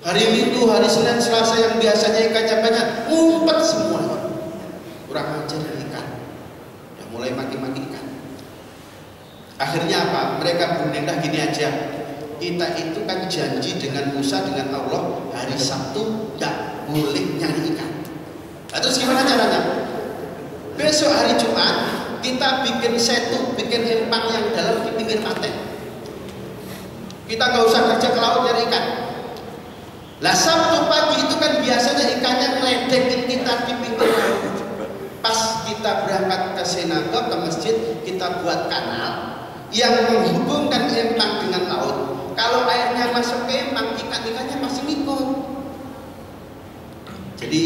Hari Minggu, hari Senin, Selasa yang biasanya ikannya banyak, ngumpet semuanya. Kurang ajar ikan. Udah mulai maki-maki ikan. Akhirnya apa? Mereka berpindah gini aja. Kita itu kan janji dengan Musa, dengan Allah, hari Sabtu tidak boleh nyari ikan. Nah, terus gimana caranya? Besok hari Jumat kita bikin setu, bikin empang yang dalam di pinggir pantai. Kita nggak usah kerja ke laut nyari ikan. Lah Sabtu pagi itu kan biasanya ikannya ngeledekin kita di pinggir laut. Pas kita berangkat ke sinagog, ke masjid, kita buat kanal yang menghubungkan empang dengan laut. Kalau airnya masuk ke empang, ikan-ikannya masih ngikut. Jadi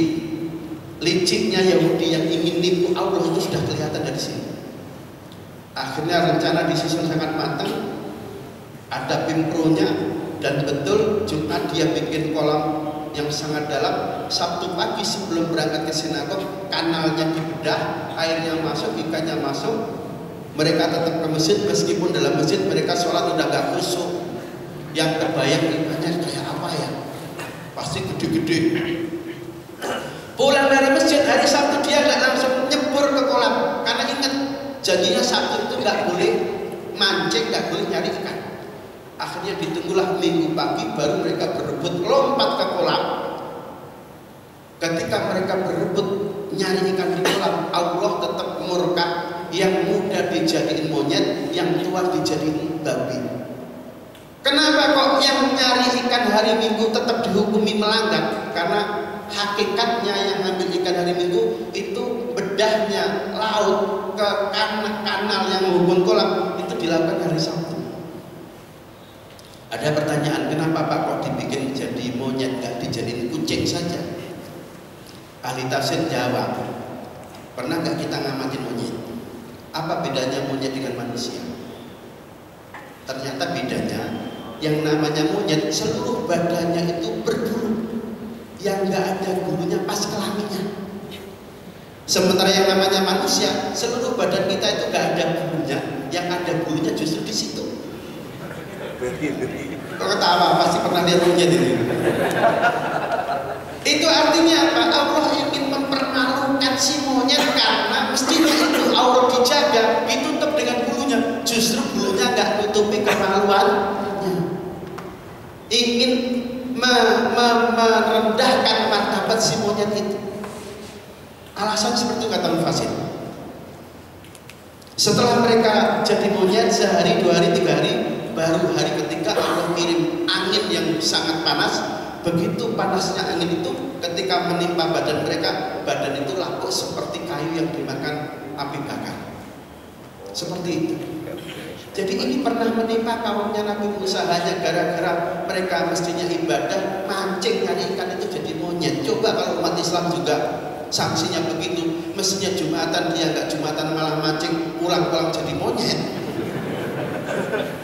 liciknya Yahudi yang ingin nipu Allah itu sudah kelihatan dari sini. Akhirnya rencana disusun sangat matang, ada pimpronya. Dan betul Jumat dia bikin kolam yang sangat dalam. Sabtu pagi sebelum berangkat ke sinagog, kanalnya dibedah, airnya masuk, ikannya masuk. Mereka tetap ke masjid, meskipun dalam masjid mereka sholat udah gak khusyuk. Yang terbayang ikannya kayak apa ya? Pasti gede-gede. Pulang dari masjid hari Sabtu dia gak langsung nyebur ke kolam, karena ingat janjinya Sabtu itu gak boleh mancing, gak boleh nyari ikan. Akhirnya ditunggulah Minggu pagi, baru mereka berebut lompat ke kolam. Ketika mereka berebut nyari ikan di kolam, Allah tetap murka. Yang muda dijadiin monyet, yang tua dijadiin babi. Kenapa kok yang nyari ikan hari Minggu tetap dihukumi melanggar? Karena hakikatnya yang ngambil ikan hari Minggu itu bedahnya laut ke kanal yang menghubung kolam itu dilakukan hari Sabtu. Ada pertanyaan, kenapa Pak kok dibikin jadi monyet, gak dijadiin kucing saja? Ahli tafsir jawab, pernah gak kita ngamatin monyet? Apa bedanya monyet dengan manusia? Ternyata bedanya, yang namanya monyet seluruh badannya itu berbulu, yang gak ada bulunya pas kelaminnya. Sementara yang namanya manusia, seluruh badan kita itu gak ada bulunya, yang ada bulunya justru di situ. Kok ketawa? Pasti pernah lihat monyet ini. Itu artinya apa? Allah ingin mempermalukan si monyet karena mestinya itu Allah dijaga, ditutup dengan bulunya. Justru bulunya nggak nutupi kemaluannya. Ingin merendahkan martabat si monyet itu. Alasan seperti itu kata Mufassir. Setelah mereka jadi monyet sehari, 2 hari, 3 hari, baru hari ketiga Allah kirim angin yang sangat panas. Begitu panasnya angin itu, ketika menimpa badan mereka, badan itu laku seperti kayu yang dimakan api bakar. Seperti itu. Jadi ini pernah menimpa kaumnya Nabi Musa, hanya gara-gara mereka mestinya ibadah, mancing nyari ikan itu jadi monyet. Coba kalau umat Islam juga sanksinya begitu, mestinya Jumatan dia nggak Jumatan malah mancing, pulang-pulang jadi monyet.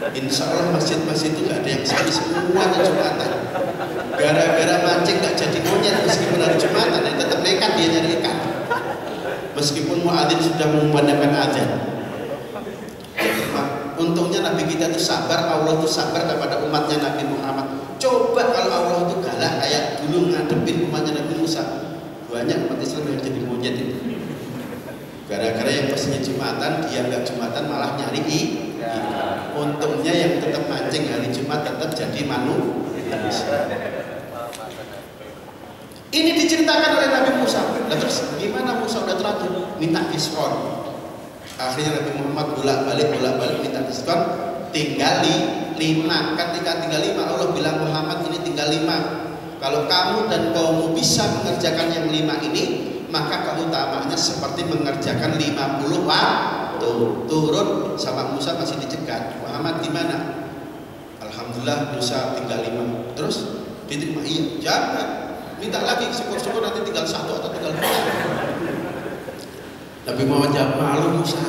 Insya Allah masjid-masjid itu nggak ada yang sekali, semuanya Jumatan. Gara-gara mancing nggak jadi monyet, meskipun hari Jumatan dia tetap nekat dia nyari ikan. Meskipun muadzin sudah mengumandangkan azan. Untungnya Nabi kita itu sabar, Allah itu sabar kepada umatnya Nabi Muhammad. Coba kalau Allah itu galak kayak dulu ngadepin umatnya Nabi Musa, banyak umat Islam yang jadi monyet itu. Gara-gara yang pastinya Jumatan, dia nggak Jumatan malah nyari ikan. Untungnya yang tetap mancing hari Jumat tetap jadi manusia. Ini diceritakan oleh Nabi Musa. Nah, terus gimana Musa udah terlanjur minta diskon? Akhirnya Nabi Muhammad bolak-balik minta diskon. Tinggal 5. Ketika tinggal 5, Allah bilang Muhammad ini tinggal 5. Kalau kamu dan kaummu bisa mengerjakan yang 5 ini, maka keutamaannya seperti mengerjakan 50 waktu. Turun sama Musa masih dicegat. Muhammad gimana? Alhamdulillah Musa tinggal 5. Terus diterima? Iya. Jangan. Minta lagi, syukur-syukur nanti tinggal 1 atau tinggal 2. Nabi Muhammad jawab, malu Musa.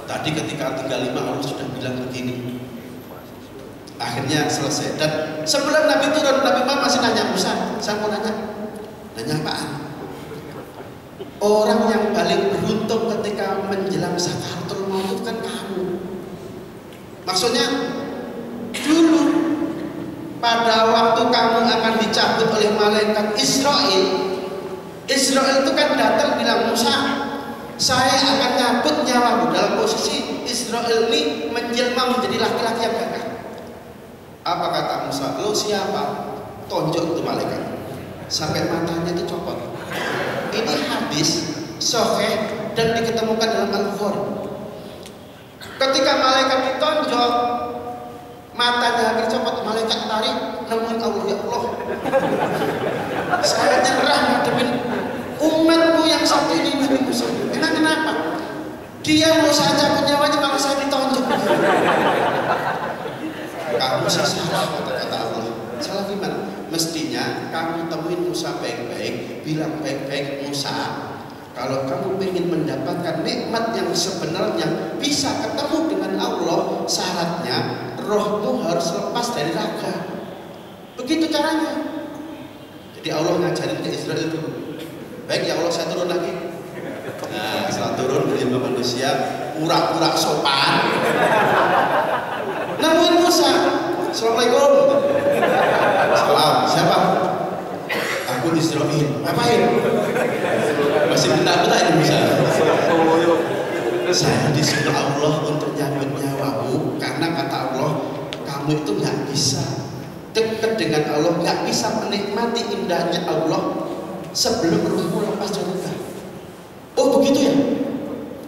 Tadi ketika tinggal 5 Allah sudah bilang begini. Akhirnya selesai. Dan sebelum Nabi turun, Nabi Muhammad masih nanya Musa, saya mau nanya apaan? Orang yang paling beruntung ketika menjelang sakaratul maut kan kamu. Maksudnya dulu pada waktu kamu akan dicabut malaikat Israel itu kan datang bilang, Musa, saya akan nyabut nyawamu. Dalam posisi Israel ini menjelma menjadi laki-laki yang gagah. Apa kata Musa? Lo siapa? Tonjok itu malaikat sampai matanya itu copot. Ini hadis sahih dan diketemukan dalam Al-Bukhari. Ketika malaikat ditonjok, matanya hampir copot, malaikat tarik, nemuin Allah, ya Allah, saya nyerah ngadepin umatmu yang satu ini, Nabi Musa. Kenapa? Dia mau saya cabut nyawanya, malah saya ditonjok. Kamu salah, kata Allah. Salah gimana? Mestinya kamu temuin Musa baik-baik, bilang baik-baik, Musa, kalau kamu ingin mendapatkan nikmat yang sebenarnya bisa ketemu dengan Allah, syaratnya rohmu harus lepas dari raga. Begitu caranya. Jadi Allah ngajarin ke Israel dulu. Baik ya Allah, saya turun lagi. Nah, setelah turun menjadi manusia pura-pura sopan. Nemuin Musa. Assalamualaikum. Salam. Siapa? Aku Israel. Ngapain? Masih minta ini Musa. Saya disuruh Allah untuk nyambut nyawamu karena kata Allah, kamu itu nggak bisa dekat dengan Allah, nggak bisa menikmati indahnya Allah sebelum rohmu lepas dari kita. Oh begitu ya?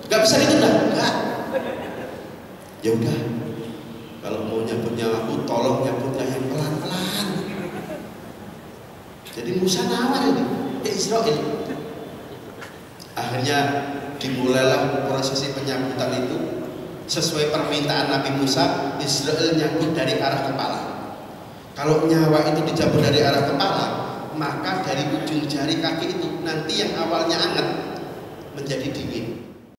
Nggak bisa ditunda? Nggak. Ya udah, kalau mau nyambut nyawamu, tolong nyambutnya yang pelan-pelan. Jadi Musa nawar ini ke Israel. Akhirnya dimulailah prosesi penyambutan itu sesuai permintaan Nabi Musa. Israel nyambut dari arah kepala. Kalau nyawa itu dicabut dari arah kepala, maka dari ujung jari kaki itu nanti yang awalnya anget menjadi dingin.